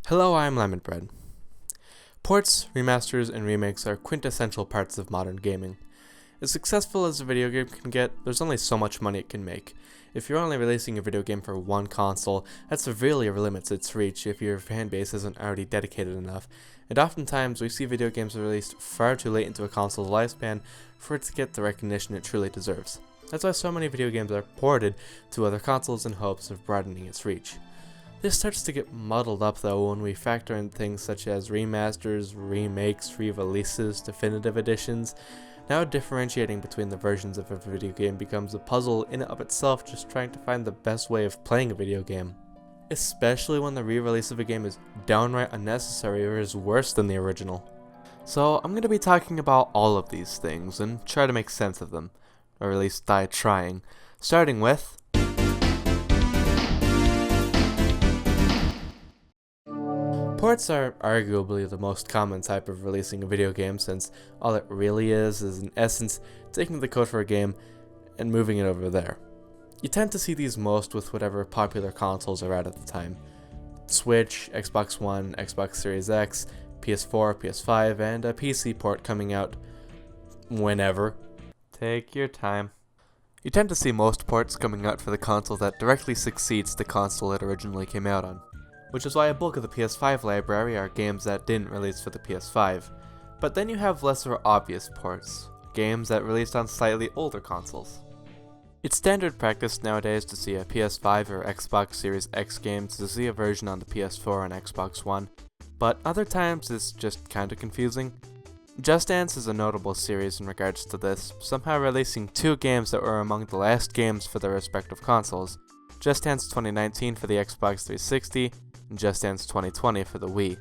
Hello, I'm LemonBread. Ports, remasters, and remakes are quintessential parts of modern gaming. As successful as a video game can get, there's only so much money it can make. If you're only releasing a video game for one console, that severely limits its reach if your fanbase isn't already dedicated enough, and oftentimes we see video games released far too late into a console's lifespan for it to get the recognition it truly deserves. That's why so many video games are ported to other consoles in hopes of broadening its reach. This starts to get muddled up though when we factor in things such as remasters, remakes, re-releases, definitive editions. Now differentiating between the versions of a video game becomes a puzzle in and of itself, just trying to find the best way of playing a video game. Especially when the re-release of a game is downright unnecessary or is worse than the original. So I'm going to be talking about all of these things and try to make sense of them, or at least die trying, starting with ports are arguably the most common type of releasing a video game, since all it really is in essence taking the code for a game and moving it over there. You tend to see these most with whatever popular consoles are at the time. Switch, Xbox One, Xbox Series X, PS4, PS5, and a PC port coming out whenever. Take your time. You tend to see most ports coming out for the console that directly succeeds the console it originally came out on, which is why a bulk of the PS5 library are games that didn't release for the PS5. But then you have lesser obvious ports, games that released on slightly older consoles. It's standard practice nowadays to see a PS5 or Xbox Series X game to see a version on the PS4 and Xbox One, but other times it's just kinda confusing. Just Dance is a notable series in regards to this, somehow releasing two games that were among the last games for their respective consoles, Just Dance 2019 for the Xbox 360, and Just Dance 2020 for the Wii.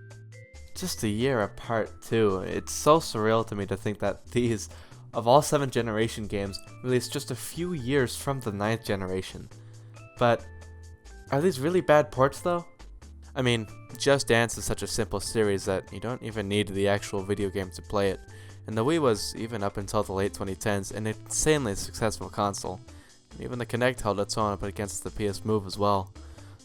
Just a year apart too. It's so surreal to me to think that these, of all 7th generation games, released just a few years from the 9th generation. But are these really bad ports though? I mean, Just Dance is such a simple series that you don't even need the actual video game to play it, and the Wii was, even up until the late 2010s, an insanely successful console. And even the Kinect held its own up against the PS Move as well.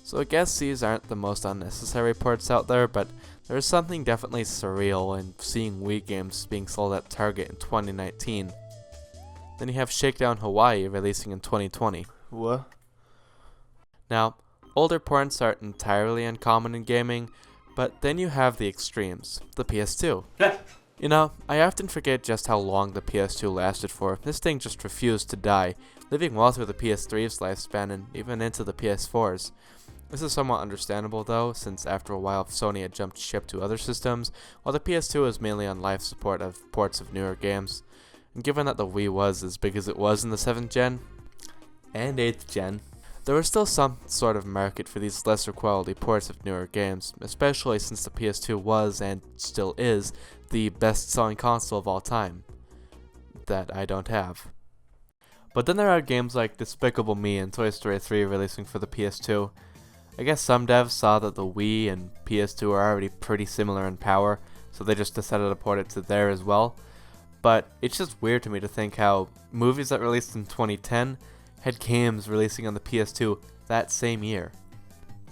So I guess these aren't the most unnecessary ports out there, but there's something definitely surreal in seeing Wii games being sold at Target in 2019. Then you have Shakedown Hawaii releasing in 2020. What? Now, older ports aren't entirely uncommon in gaming, but then you have the extremes, the PS2. You know, I often forget just how long the PS2 lasted for. This thing just refused to die, living well through the PS3's lifespan and even into the PS4's. This is somewhat understandable though, since after a while Sony had jumped ship to other systems, while the PS2 was mainly on life support of ports of newer games. And given that the Wii was as big as it was in the 7th gen, and 8th gen, there was still some sort of market for these lesser quality ports of newer games, especially since the PS2 was, and still is, the best selling console of all time. That I don't have. But then there are games like Despicable Me and Toy Story 3 releasing for the PS2. I guess some devs saw that the Wii and PS2 are already pretty similar in power, so they just decided to port it to there as well. But it's just weird to me to think how movies that released in 2010 had games releasing on the PS2 that same year.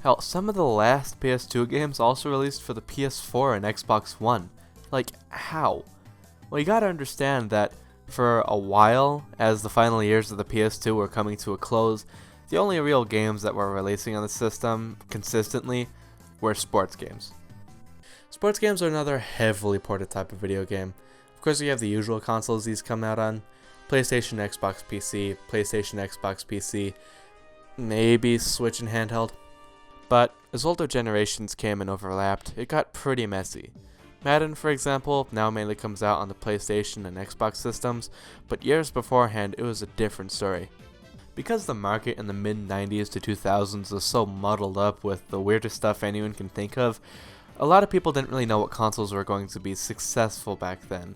Hell, some of the last PS2 games also released for the PS4 and Xbox One. Like, how? Well, you gotta understand that for a while, as the final years of the PS2 were coming to a close, the only real games that were releasing on the system consistently were sports games. Sports games are another heavily ported type of video game. Of course, you have the usual consoles these come out on: PlayStation, Xbox PC, maybe Switch and handheld. But as older generations came and overlapped, it got pretty messy. Madden, for example, now mainly comes out on the PlayStation and Xbox systems, but years beforehand it was a different story. Because the market in the mid-90s to 2000s was so muddled up with the weirdest stuff anyone can think of, a lot of people didn't really know what consoles were going to be successful back then.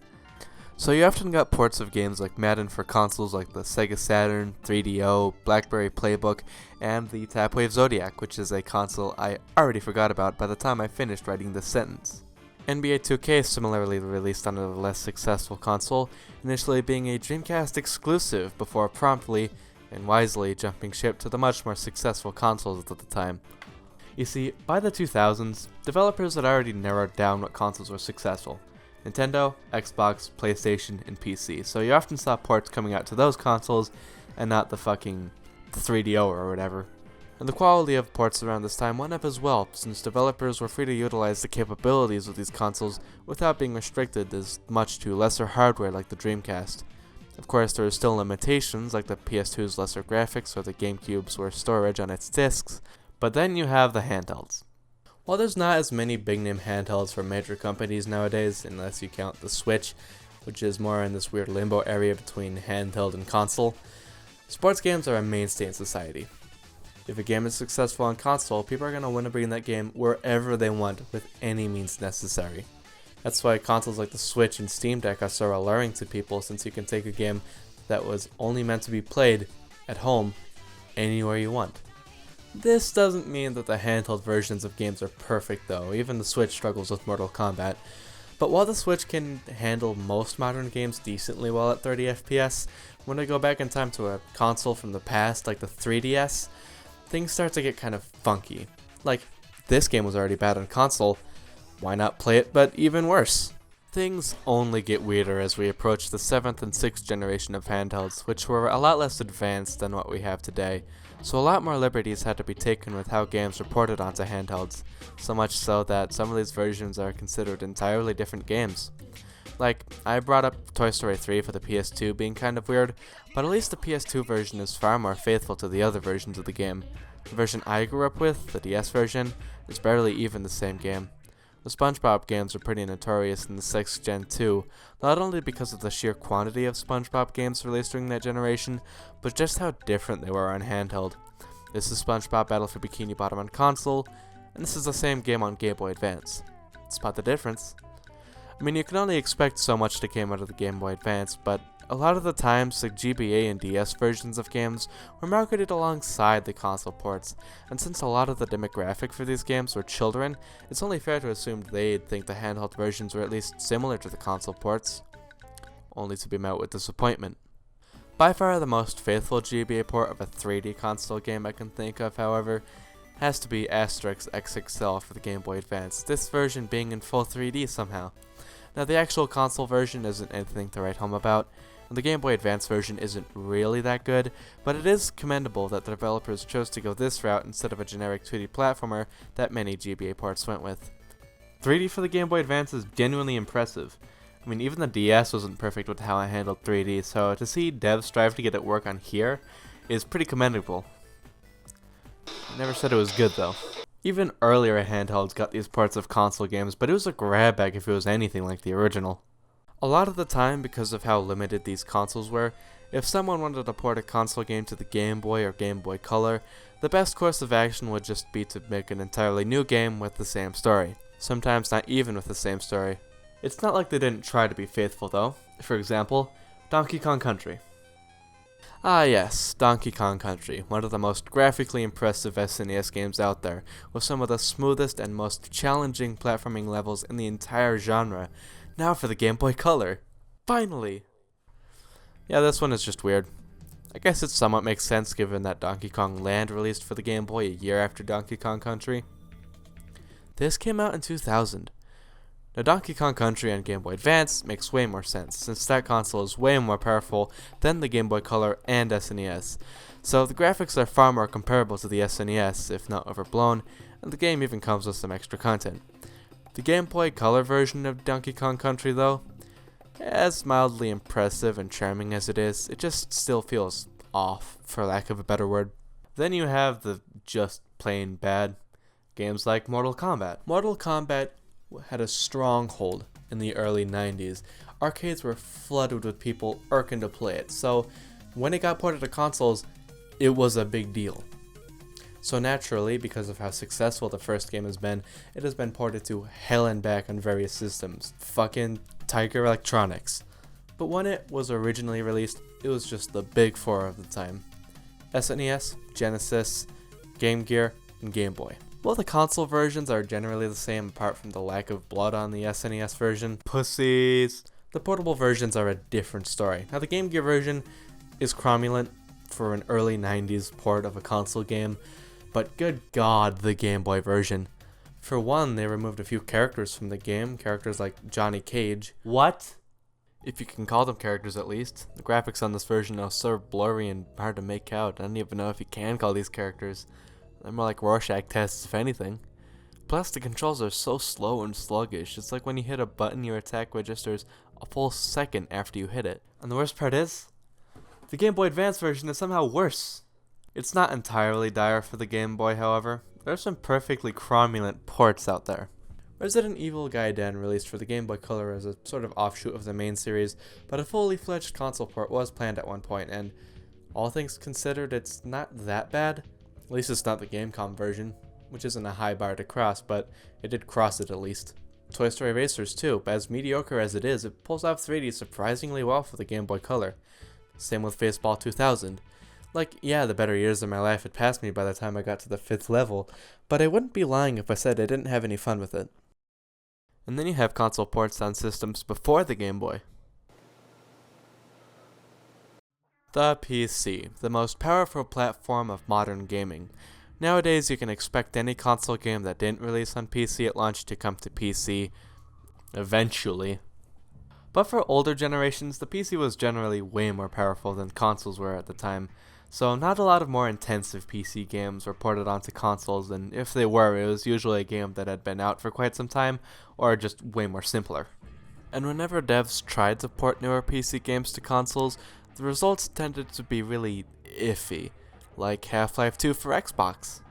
So you often got ports of games like Madden for consoles like the Sega Saturn, 3DO, BlackBerry Playbook, and the Tapwave Zodiac, which is a console I already forgot about by the time I finished writing this sentence. NBA 2K similarly released on a less successful console, initially being a Dreamcast exclusive before promptly and wisely jumping ship to the much more successful consoles at the time. You see, by the 2000s, developers had already narrowed down what consoles were successful: Nintendo, Xbox, PlayStation, and PC, so you often saw ports coming out to those consoles and not the fucking 3DO or whatever. And the quality of ports around this time went up as well, since developers were free to utilize the capabilities of these consoles without being restricted as much to lesser hardware like the Dreamcast. Of course, there are still limitations like the PS2's lesser graphics or the GameCube's worse storage on its discs, but then you have the handhelds. While there's not as many big name handhelds from major companies nowadays, unless you count the Switch, which is more in this weird limbo area between handheld and console, sports games are a mainstay in society. If a game is successful on console, people are going to want to bring that game wherever they want with any means necessary. That's why consoles like the Switch and Steam Deck are so alluring to people, since you can take a game that was only meant to be played at home anywhere you want. This doesn't mean that the handheld versions of games are perfect though, even the Switch struggles with Mortal Kombat. But while the Switch can handle most modern games decently well at 30 FPS, when I go back in time to a console from the past like the 3DS, things start to get kind of funky. Like, this game was already bad on console, why not play it but even worse? Things only get weirder as we approach the 7th and 6th generation of handhelds, which were a lot less advanced than what we have today, so a lot more liberties had to be taken with how games were ported onto handhelds, so much so that some of these versions are considered entirely different games. Like, I brought up Toy Story 3 for the PS2 being kind of weird, but at least the PS2 version is far more faithful to the other versions of the game. The version I grew up with, the DS version, is barely even the same game. The SpongeBob games are pretty notorious in the 6th gen too, not only because of the sheer quantity of SpongeBob games released during that generation, but just how different they were on handheld. This is SpongeBob Battle for Bikini Bottom on console, and this is the same game on Game Boy Advance. Spot the difference? I mean, you can only expect so much that came out of the Game Boy Advance, but a lot of the times the GBA and DS versions of games were marketed alongside the console ports, and since a lot of the demographic for these games were children, it's only fair to assume they'd think the handheld versions were at least similar to the console ports, only to be met with disappointment. By far the most faithful GBA port of a 3D console game I can think of, however, has to be Asterix XXL for the Game Boy Advance, this version being in full 3D somehow. Now, the actual console version isn't anything to write home about, and the Game Boy Advance version isn't really that good, but it is commendable that the developers chose to go this route instead of a generic 2D platformer that many GBA ports went with. 3D for the Game Boy Advance is genuinely impressive. I mean, even the DS wasn't perfect with how it handled 3D, so to see devs strive to get it work on here is pretty commendable. I never said it was good though. Even earlier handhelds got these ports of console games, but it was a grab bag if it was anything like the original. A lot of the time, because of how limited these consoles were, if someone wanted to port a console game to the Game Boy or Game Boy Color, the best course of action would just be to make an entirely new game with the same story. Sometimes not even with the same story. It's not like they didn't try to be faithful though. For example, Donkey Kong Country. Ah yes, Donkey Kong Country, one of the most graphically impressive SNES games out there, with some of the smoothest and most challenging platforming levels in the entire genre. Now for the Game Boy Color. Finally! Yeah, this one is just weird. I guess it somewhat makes sense given that Donkey Kong Land released for the Game Boy a year after Donkey Kong Country. This came out in 2000. Now, Donkey Kong Country on Game Boy Advance makes way more sense, since that console is way more powerful than the Game Boy Color and SNES, so the graphics are far more comparable to the SNES, if not overblown, and the game even comes with some extra content. The Game Boy Color version of Donkey Kong Country, though, as mildly impressive and charming as it is, it just still feels off, for lack of a better word. Then you have the just plain bad games like Mortal Kombat. Mortal Kombat had a stronghold in the early 90s. Arcades were flooded with people irking to play it, so when it got ported to consoles, it was a big deal. So naturally, because of how successful the first game has been, it has been ported to hell and back on various systems. Fucking Tiger Electronics. But when it was originally released, it was just the big four of the time: SNES, Genesis, Game Gear, and Game Boy. While the console versions are generally the same apart from the lack of blood on the SNES version, pussies, the portable versions are a different story. Now the Game Gear version is cromulent for an early 90s port of a console game, but good god, the Game Boy version. For one, they removed a few characters from the game, characters like Johnny Cage. What? If you can call them characters at least. The graphics on this version are so blurry and hard to make out. I don't even know if you can call these characters. They're more like Rorschach tests, if anything. Plus, the controls are so slow and sluggish. It's like when you hit a button, your attack registers a full second after you hit it. And the worst part is, the Game Boy Advance version is somehow worse. It's not entirely dire for the Game Boy, however. There are some perfectly cromulent ports out there. Resident Evil Gaiden released for the Game Boy Color as a sort of offshoot of the main series, but a fully fledged console port was planned at one point, and all things considered, it's not that bad. At least it's not the Gamecom version, which isn't a high bar to cross, but it did cross it at least. Toy Story Racers too, but as mediocre as it is, it pulls off 3D surprisingly well for the Game Boy Color. Same with Baseball 2000. Like, yeah, the better years of my life had passed me by the time I got to the 5th level, but I wouldn't be lying if I said I didn't have any fun with it. And then you have console ports on systems before the Game Boy. The PC, the most powerful platform of modern gaming. Nowadays, you can expect any console game that didn't release on PC at launch to come to PC eventually. But for older generations, the PC was generally way more powerful than consoles were at the time, so not a lot of more intensive PC games were ported onto consoles, and if they were, it was usually a game that had been out for quite some time, or just way more simpler. And whenever devs tried to port newer PC games to consoles, the results tended to be really iffy, like Half-Life 2 for Xbox.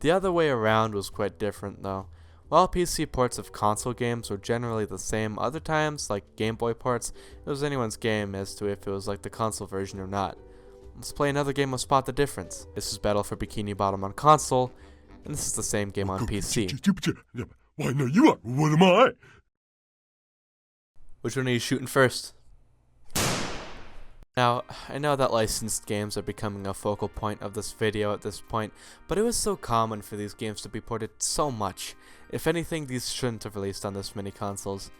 The other way around was quite different though. While PC ports of console games were generally the same, other times, like Game Boy ports, it was anyone's game as to if it was like the console version or not. Let's play another game of Spot the Difference. This is Battle for Bikini Bottom on console, and this is the same game on PC. Why no, you are. What am I? Which one are you shooting first? Now, I know that licensed games are becoming a focal point of this video at this point, but it was so common for these games to be ported so much. If anything, these shouldn't have released on this many consoles.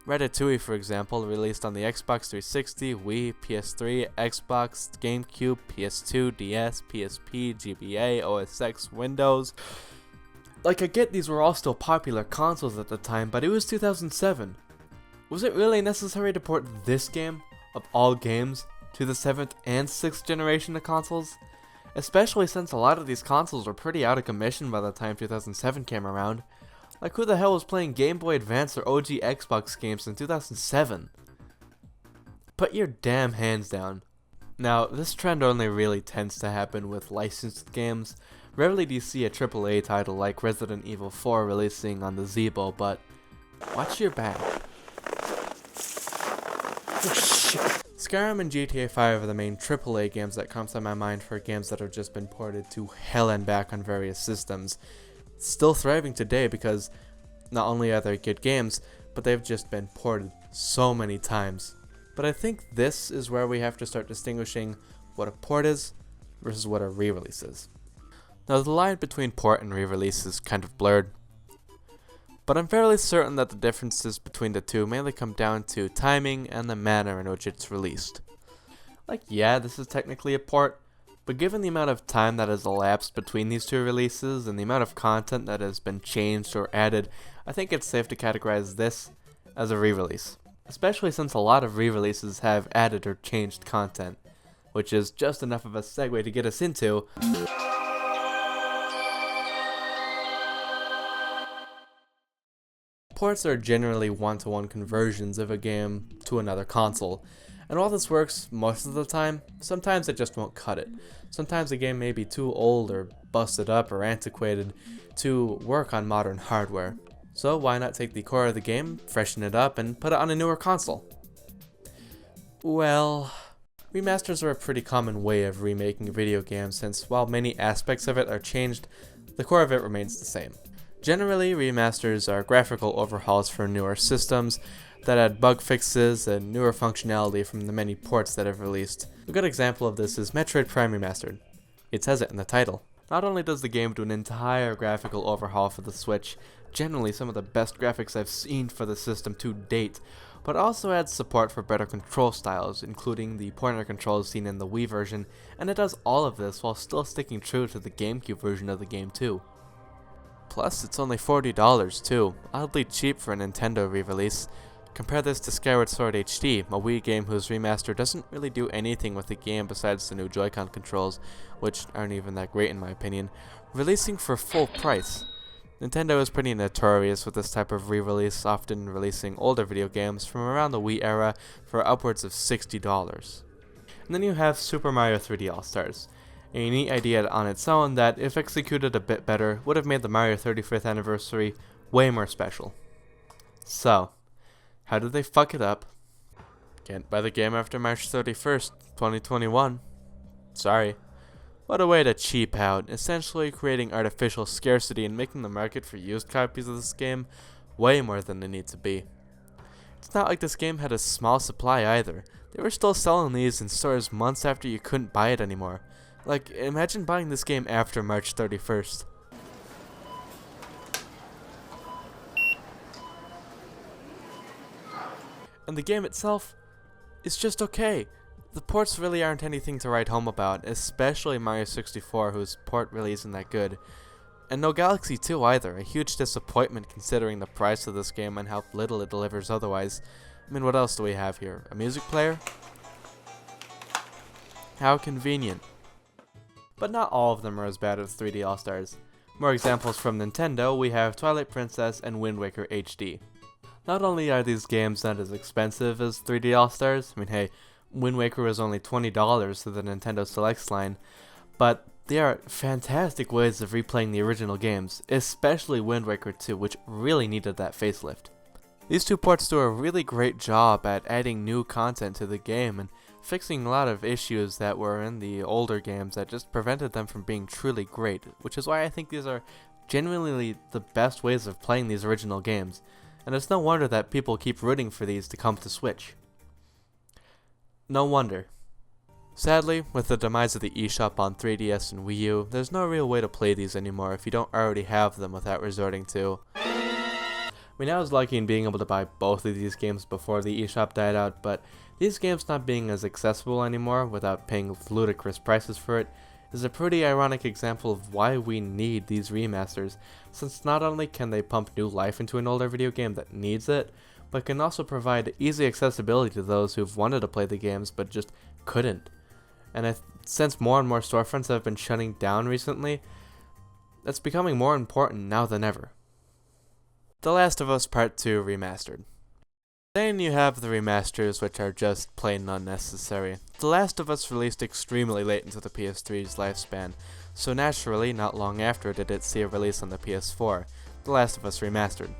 Ratatouille, for example, released on the Xbox 360, Wii, PS3, Xbox, GameCube, PS2, DS, PSP, GBA, OS X, Windows. Like, I get these were all still popular consoles at the time, but it was 2007. Was it really necessary to port this game, of all games, to the 7th and 6th generation of consoles? Especially since a lot of these consoles were pretty out of commission by the time 2007 came around. Like, who the hell was playing Game Boy Advance or OG Xbox games in 2007? Put your damn hands down. Now, this trend only really tends to happen with licensed games. Rarely do you see a AAA title like Resident Evil 4 releasing on the Zeebo, but watch your back. Oh shit. Skyrim and GTA 5 are the main AAA games that come to my mind for games that have just been ported to hell and back on various systems. Still thriving today because not only are they good games, but they've just been ported so many times. But I think this is where we have to start distinguishing what a port is versus what a re-release is. Now, the line between port and re-release is kind of blurred, but I'm fairly certain that the differences between the two mainly come down to timing and the manner in which it's released. Like, yeah, this is technically a port, but given the amount of time that has elapsed between these two releases and the amount of content that has been changed or added, I think it's safe to categorize this as a re-release. Especially since a lot of re-releases have added or changed content, which is just enough of a segue to get us into ports are generally one-to-one conversions of a game to another console. And while this works most of the time, sometimes it just won't cut it. Sometimes a game may be too old or busted up or antiquated to work on modern hardware. So why not take the core of the game, freshen it up, and put it on a newer console? Well, remasters are a pretty common way of remaking a video game since while many aspects of it are changed, the core of it remains the same. Generally, remasters are graphical overhauls for newer systems that add bug fixes and newer functionality from the many ports that have released. A good example of this is Metroid Prime Remastered. It says it in the title. Not only does the game do an entire graphical overhaul for the Switch, generally some of the best graphics I've seen for the system to date, but also adds support for better control styles, including the pointer controls seen in the Wii version, and it does all of this while still sticking true to the GameCube version of the game too. Plus, it's only $40 too, oddly cheap for a Nintendo re-release. Compare this to Skyward Sword HD, a Wii game whose remaster doesn't really do anything with the game besides the new Joy-Con controls, which aren't even that great in my opinion, releasing for full price. Nintendo is pretty notorious with this type of re-release, often releasing older video games from around the Wii era for upwards of $60. And then you have Super Mario 3D All-Stars, a neat idea on its own that, if executed a bit better, would have made the Mario 35th anniversary way more special. So, how did they fuck it up? Can't buy the game after March 31st, 2021. Sorry. What a way to cheap out, essentially creating artificial scarcity and making the market for used copies of this game way more than they need to be. It's not like this game had a small supply either. They were still selling these in stores months after you couldn't buy it anymore. Like, imagine buying this game after March 31st. And the game itself is just okay. The ports really aren't anything to write home about, especially Mario 64, whose port really isn't that good. And no Galaxy 2 either, a huge disappointment considering the price of this game and how little it delivers otherwise. I mean, what else do we have here? A music player? How convenient. But not all of them are as bad as 3D All-Stars. More examples from Nintendo, we have Twilight Princess and Wind Waker HD. Not only are these games not as expensive as 3D All-Stars, I mean hey, Wind Waker was only $20 to the Nintendo Selects line, but they are fantastic ways of replaying the original games, especially Wind Waker 2, which really needed that facelift. These two ports do a really great job at adding new content to the game and fixing a lot of issues that were in the older games that just prevented them from being truly great, which is why I think these are genuinely the best ways of playing these original games, and it's no wonder that people keep rooting for these to come to Switch. No wonder. Sadly, with the demise of the eShop on 3DS and Wii U, there's no real way to play these anymore if you don't already have them without resorting to... I mean, I was lucky in being able to buy both of these games before the eShop died out, but these games not being as accessible anymore without paying ludicrous prices for it is a pretty ironic example of why we need these remasters, since not only can they pump new life into an older video game that needs it, but can also provide easy accessibility to those who've wanted to play the games but just couldn't. And since more and more storefronts have been shutting down recently, that's becoming more important now than ever. The Last of Us Part 2 Remastered. Then you have the remasters, which are just plain unnecessary. The Last of Us released extremely late into the PS3's lifespan, so naturally, not long after did it see a release on the PS4, The Last of Us Remastered.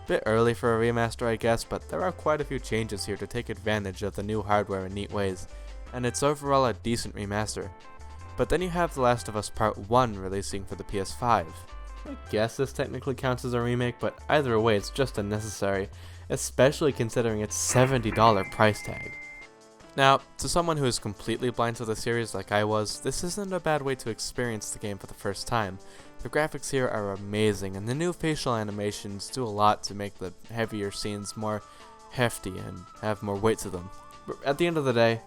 Bit early for a remaster, I guess, but there are quite a few changes here to take advantage of the new hardware in neat ways, and it's overall a decent remaster. But then you have The Last of Us Part 1 releasing for the PS5. I guess this technically counts as a remake, but either way it's just unnecessary, especially considering its $70 price tag. Now, to someone who is completely blind to the series like I was, this isn't a bad way to experience the game for the first time. The graphics here are amazing, and the new facial animations do a lot to make the heavier scenes more hefty and have more weight to them. But at the end of the day,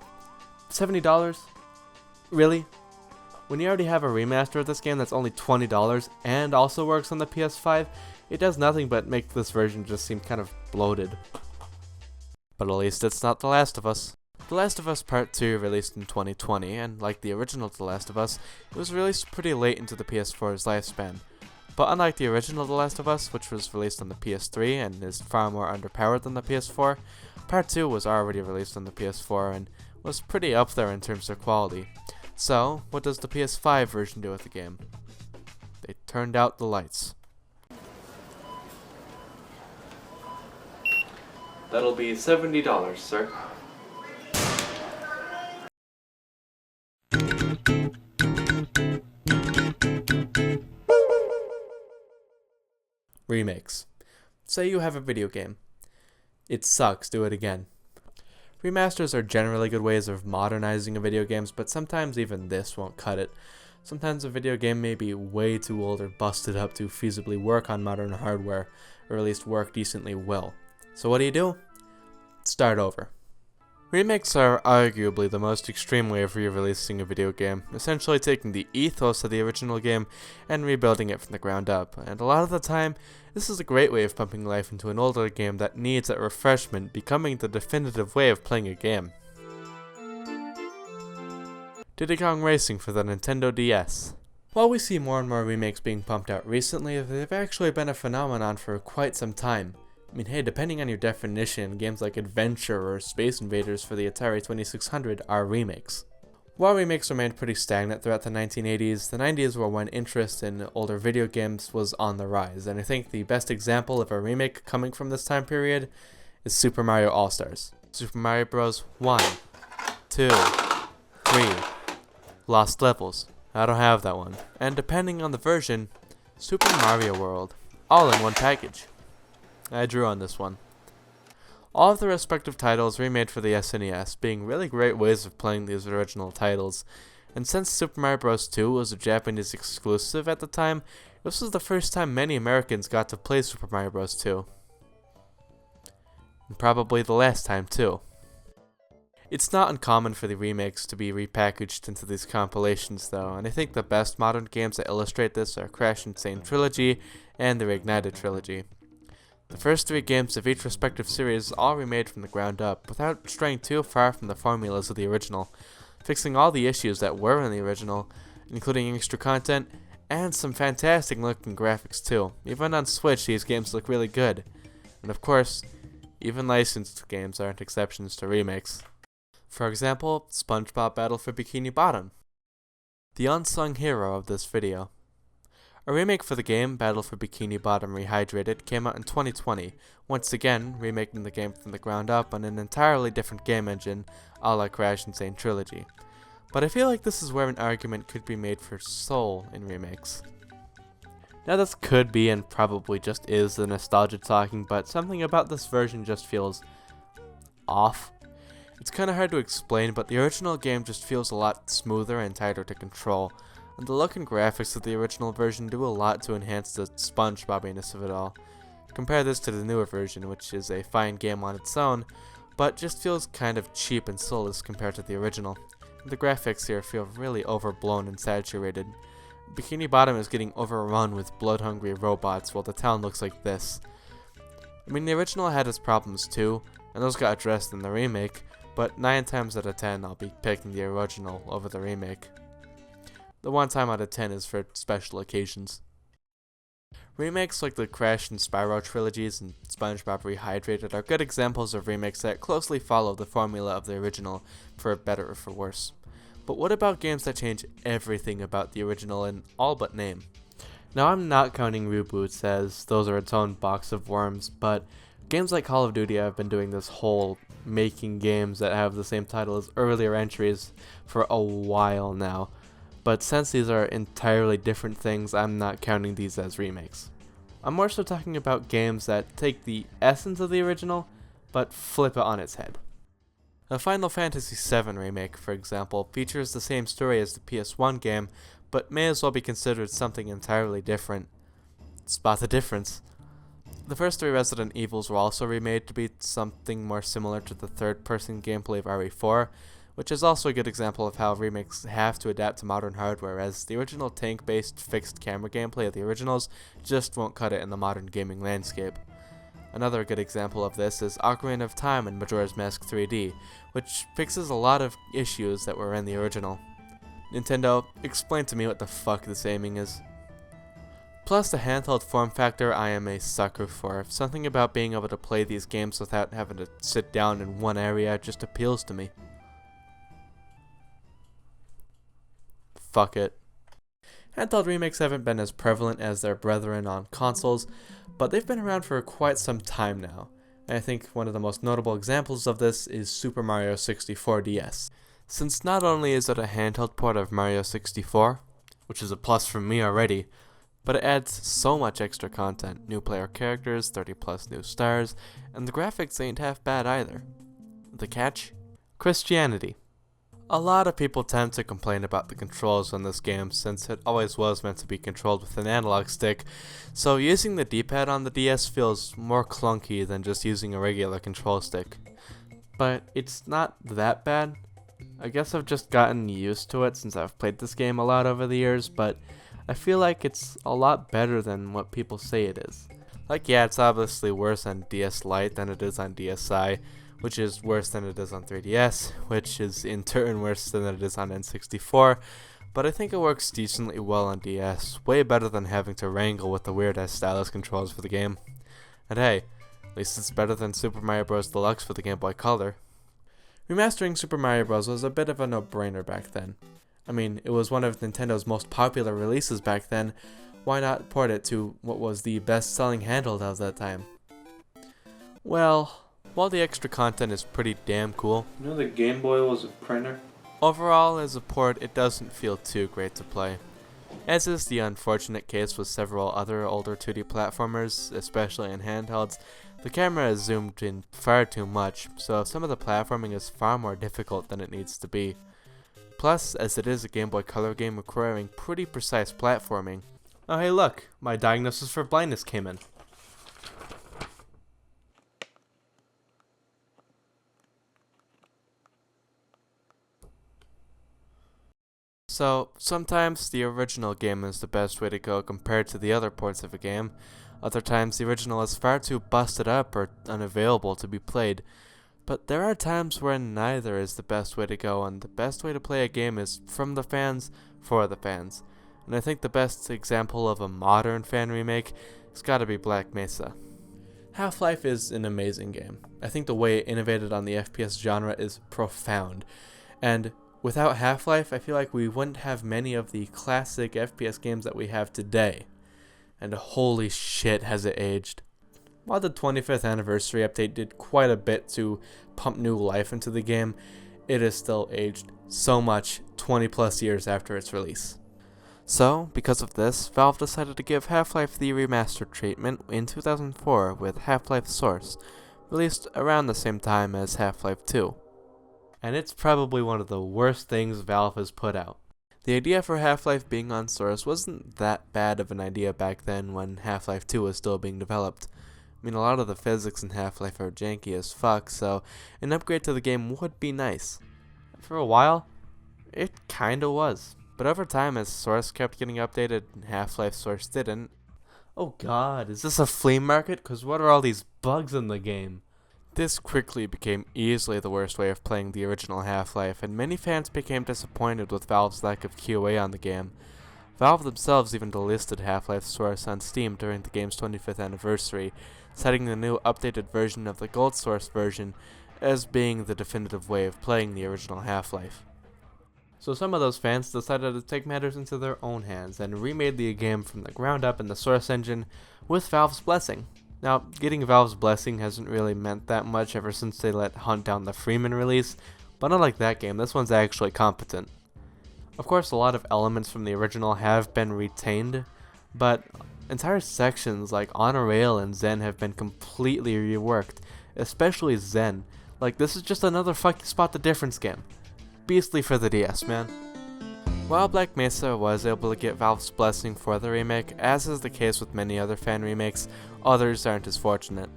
$70? Really? When you already have a remaster of this game that's only $20 and also works on the PS5, it does nothing but make this version just seem kind of bloated. But at least it's not The Last of Us. The Last of Us Part 2 released in 2020, and like the original The Last of Us, it was released pretty late into the PS4's lifespan. But unlike the original The Last of Us, which was released on the PS3 and is far more underpowered than the PS4, Part 2 was already released on the PS4 and was pretty up there in terms of quality. So, what does the PS5 version do with the game? They turned out the lights. That'll be $70, sir. Remakes. Say you have a video game. It sucks, do it again. Remasters are generally good ways of modernizing a video games, but sometimes even this won't cut it. Sometimes a video game may be way too old or busted up to feasibly work on modern hardware, or at least work decently well. So what do? start over. Remakes are arguably the most extreme way of re-releasing a video game, essentially taking the ethos of the original game and rebuilding it from the ground up, and a lot of the time, this is a great way of pumping life into an older game that needs that refreshment, becoming the definitive way of playing a game. Diddy Kong Racing for the Nintendo DS. While we see more and more remakes being pumped out recently, they've actually been a phenomenon for quite some time. I mean, hey, depending on your definition, games like Adventure or Space Invaders for the Atari 2600 are remakes. While remakes remained pretty stagnant throughout the 1980s, the 90s were when interest in older video games was on the rise, and I think the best example of a remake coming from this time period is Super Mario All-Stars. Super Mario Bros. 1, 2, 3, Lost Levels. I don't have that one. And depending on the version, Super Mario World. All in one package. I drew on this one. All of the respective titles remade for the SNES, being really great ways of playing these original titles. And since Super Mario Bros. 2 was a Japanese exclusive at the time, this was the first time many Americans got to play Super Mario Bros. 2. And probably the last time too. It's not uncommon for the remakes to be repackaged into these compilations though, and I think the best modern games that illustrate this are Crash Insane Trilogy and the Reignited Trilogy. The first 3 games of each respective series all remade from the ground up, without straying too far from the formulas of the original, fixing all the issues that were in the original, including extra content, and some fantastic looking graphics too. Even on Switch these games look really good. And of course, even licensed games aren't exceptions to remakes. For example, SpongeBob Battle for Bikini Bottom, the unsung hero of this video. A remake for the game, Battle for Bikini Bottom Rehydrated, came out in 2020, once again remaking the game from the ground up on an entirely different game engine, a la Crash Insane Trilogy. But I feel like this is where an argument could be made for soul in remakes. Now this could be and probably just is the nostalgia talking, but something about this version just feels off. It's kinda hard to explain, but the original game just feels a lot smoother and tighter to control. And the look and graphics of the original version do a lot to enhance the SpongeBobbiness of it all. Compare this to the newer version, which is a fine game on its own, but just feels kind of cheap and soulless compared to the original. And the graphics here feel really overblown and saturated. Bikini Bottom is getting overrun with blood-hungry robots, while the town looks like this. I mean, the original had its problems too, and those got addressed in the remake, but 9 times out of 10 I'll be picking the original over the remake. The 1 time out of 10 is for special occasions. Remakes like the Crash and Spyro trilogies and SpongeBob Rehydrated are good examples of remakes that closely follow the formula of the original, for better or for worse. But what about games that change everything about the original in all but name? Now I'm not counting reboots, as those are its own box of worms, but games like Call of Duty have been doing this whole making games that have the same title as earlier entries for a while now. But since these are entirely different things, I'm not counting these as remakes. I'm more so talking about games that take the essence of the original, but flip it on its head. A Final Fantasy VII remake, for example, features the same story as the PS1 game, but may as well be considered something entirely different. Spot the difference. The first 3 Resident Evils were also remade to be something more similar to the third-person gameplay of RE4, which is also a good example of how remakes have to adapt to modern hardware, as the original tank-based fixed camera gameplay of the originals just won't cut it in the modern gaming landscape. Another good example of this is Ocarina of Time and Majora's Mask 3D, which fixes a lot of issues that were in the original. Nintendo, explain to me what the fuck this aiming is. Plus the handheld form factor I am a sucker for. Something about being able to play these games without having to sit down in one area just appeals to me. Fuck it. Handheld remakes haven't been as prevalent as their brethren on consoles, but they've been around for quite some time now. And I think one of the most notable examples of this is Super Mario 64 DS. Since not only is it a handheld port of Mario 64, which is a plus for me already, but it adds so much extra content, new player characters, 30 plus new stars, and the graphics ain't half bad either. The catch? Christianity. A lot of people tend to complain about the controls on this game, since it always was meant to be controlled with an analog stick, so using the D-pad on the DS feels more clunky than just using a regular control stick. but it's not that bad. I guess I've just gotten used to it since I've played this game a lot over the years, but I feel like it's a lot better than what people say it is. Like, yeah, it's obviously worse on DS Lite than it is on DSi, which is worse than it is on 3DS, which is in turn worse than it is on N64, but I think it works decently well on DS, way better than having to wrangle with the weird-ass stylus controls for the game. And hey, at least it's better than Super Mario Bros. Deluxe for the Game Boy Color. Remastering Super Mario Bros. Was a bit of a no-brainer back then. I mean, it was one of Nintendo's most popular releases back then. Why not port it to what was the best-selling handheld of that time? Well, while the extra content is pretty damn cool, you know the Game Boy was a printer? Overall, as a port, it doesn't feel too great to play. As is the unfortunate case with several other older 2D platformers, especially in handhelds, the camera is zoomed in far too much, so some of the platforming is far more difficult than it needs to be. Plus, as it is a Game Boy Color game requiring pretty precise platforming. Oh hey look, my diagnosis for blindness came in. So, sometimes the original game is the best way to go compared to the other ports of a game. Other times the original is far too busted up or unavailable to be played. But there are times when neither is the best way to go, and the best way to play a game is from the fans, for the fans. And I think the best example of a modern fan remake has gotta be Black Mesa. Half-Life is an amazing game. I think the way it innovated on the FPS genre is profound. And without Half-Life, I feel like we wouldn't have many of the classic FPS games that we have today. And holy shit has it aged. While the 25th anniversary update did quite a bit to pump new life into the game, it is still aged so much 20 plus years after its release. So, because of this, Valve decided to give Half-Life the remastered treatment in 2004 with Half-Life Source, released around the same time as Half-Life 2. And it's probably one of the worst things Valve has put out. The idea for Half-Life being on Source wasn't that bad of an idea back then when Half-Life 2 was still being developed. I mean, a lot of the physics in Half-Life are janky as fuck, so an upgrade to the game would be nice. For a while, it kinda was. But over time, as Source kept getting updated and Half-Life Source didn't. Oh god, is this a flea market? Cause what are all these bugs in the game? This quickly became easily the worst way of playing the original Half-Life, and many fans became disappointed with Valve's lack of QA on the game. Valve themselves even delisted Half-Life Source on Steam during the game's 25th anniversary, citing the new updated version of the Gold Source version as being the definitive way of playing the original Half-Life. So some of those fans decided to take matters into their own hands and remade the game from the ground up in the Source engine with Valve's blessing. Now, getting Valve's blessing hasn't really meant that much ever since they let Hunt Down the Freeman release, but unlike that game, this one's actually competent. Of course, a lot of elements from the original have been retained, but entire sections like Honor Rail and Zen have been completely reworked, especially Zen. Like, this is just another fucking Spot the Difference game. Beastly for the DS, man. While Black Mesa was able to get Valve's blessing for the remake, as is the case with many other fan remakes, others aren't as fortunate.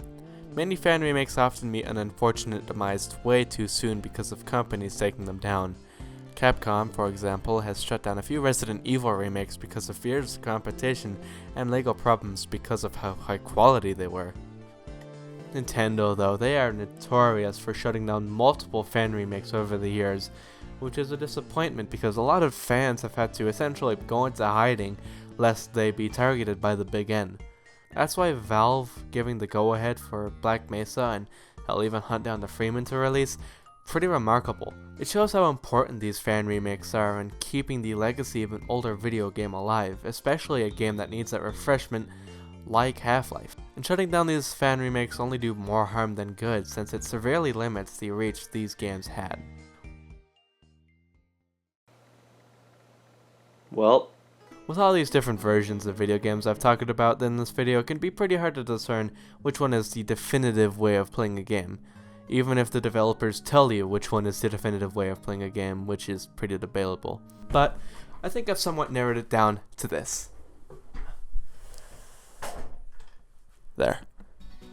Many fan remakes often meet an unfortunate demise way too soon because of companies taking them down. Capcom, for example, has shut down a few Resident Evil remakes because of fierce competition and legal problems because of how high quality they were. Nintendo, though, they are notorious for shutting down multiple fan remakes over the years, which is a disappointment because a lot of fans have had to essentially go into hiding lest they be targeted by the big N. That's why Valve giving the go-ahead for Black Mesa and hell even Hunt Down the Freeman to release, pretty remarkable. It shows how important these fan remakes are in keeping the legacy of an older video game alive, especially a game that needs that refreshment like Half-Life. And shutting down these fan remakes only do more harm than good since it severely limits the reach these games had. Well, with all these different versions of video games I've talked about in this video, it can be pretty hard to discern which one is the definitive way of playing a game, even if the developers tell you which one is the definitive way of playing a game, which is pretty debatable. But I think I've somewhat narrowed it down to this. There.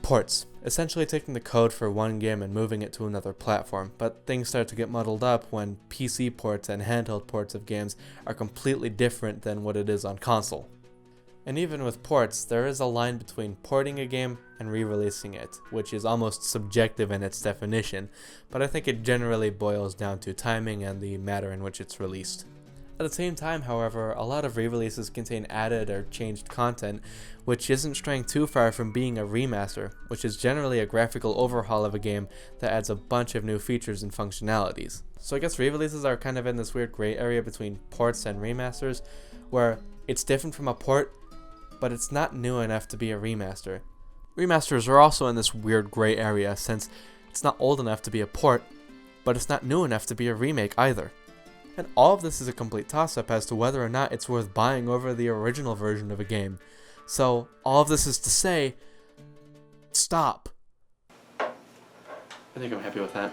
Ports, essentially taking the code for one game and moving it to another platform, but things start to get muddled up when PC ports and handheld ports of games are completely different than what it is on console. And even with ports, there is a line between porting a game and re-releasing it, which is almost subjective in its definition, but I think it generally boils down to timing and the matter in which it's released. At the same time, however, a lot of re-releases contain added or changed content, which isn't straying too far from being a remaster, which is generally a graphical overhaul of a game that adds a bunch of new features and functionalities. So I guess re-releases are kind of in this weird gray area between ports and remasters, where it's different from a port, but it's not new enough to be a remaster. Remasters are also in this weird gray area since it's not old enough to be a port, but it's not new enough to be a remake either. And all of this is a complete toss-up as to whether or not it's worth buying over the original version of a game. So all of this is to say, stop. I think I'm happy with that.